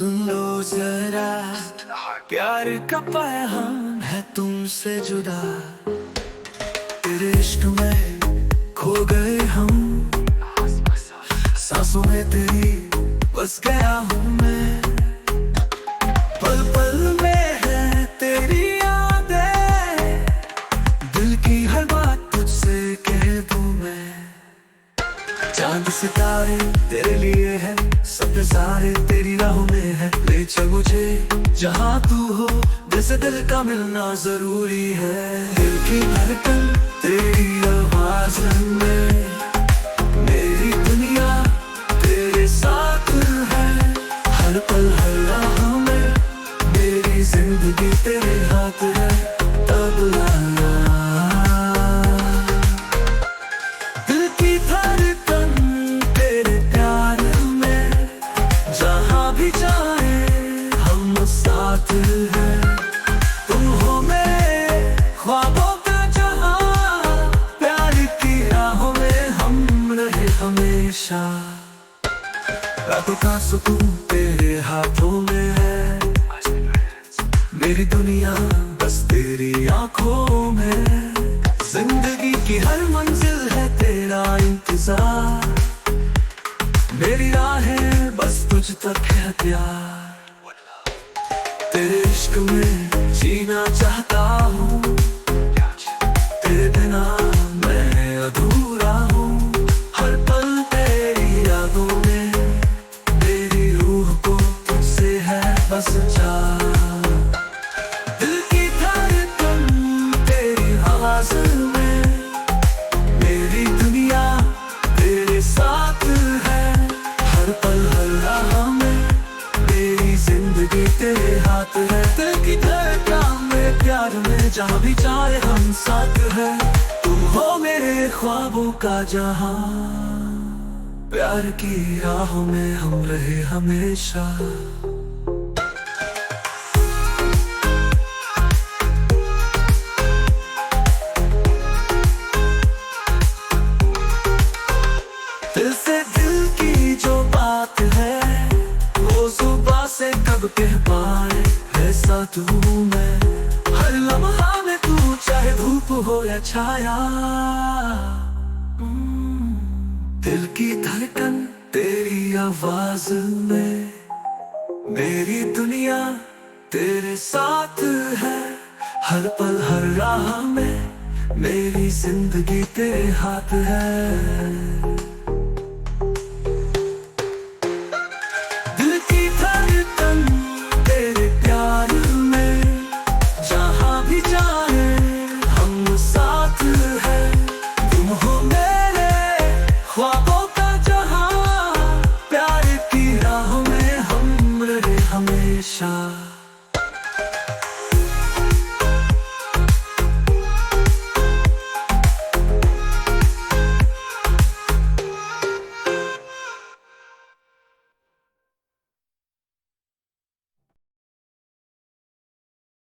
सुन लो जरा, प्यार का पैगाम है तुमसे जुदा। तेरे इश्क में खो गए हम, सांसों में तेरी बस गया हूँ मैं। पल पल में है तेरी यादें, दिल की हर बात तुझसे कह दूँ मैं। चांद सितारे तेरे लिए है, सब सारे तेरी राहों में है। ले चल मुझे जहाँ तू हो, दिल से दिल का मिलना जरूरी है। दिल की धड़कन तेरी आवाज में, मेरी दुनिया तेरे साथ है। हर पल हर राह में मेरी जिंदगी तेरे हाथ है। तब लाना दिल की धड़कन तेरे प्यार में, जहाँ भी जाए हम साथ हैं। तुम हो मेरे ख्वाबों का जहाँ, प्यार की राहों में हम रहे हमेशा। रातों का सुकून तेरे हाथों में है, मेरी दुनिया बस तेरी आंखों में। जिंदगी की हर मंजिल है तेरा इंतजार, मेरी राहें बस तुझ तक है प्यार। तेरे इश्क में जीना चाहता हूँ, तेरे बिना मैं अधूरा हूँ। हर पल तेरी यादों में मेरी रूह को तुझसे है बस चाह। दिल की धड़कन तेरी आवाज़ में, मेरी दुनिया तेरे साथ है। हर पल हर राह में मेरी जिंदगी तेरे हाथ है। दिल की धड़कन में प्यार में, जहाँ भी जाए हम साथ हैं। तुम हो मेरे ख्वाबों का जहाँ, प्यार की राहों में हम रहे हमेशा। दिल से दिल की जो बात है, वो सुबह से कब कह पाए ऐसा तू मैं। हर लम्हा में तू चाहे धूप हो या छाया। दिल की धड़कन तेरी आवाज में, मेरी दुनिया तेरे साथ है। हर पल हर राह में मेरी जिंदगी तेरे हाथ है।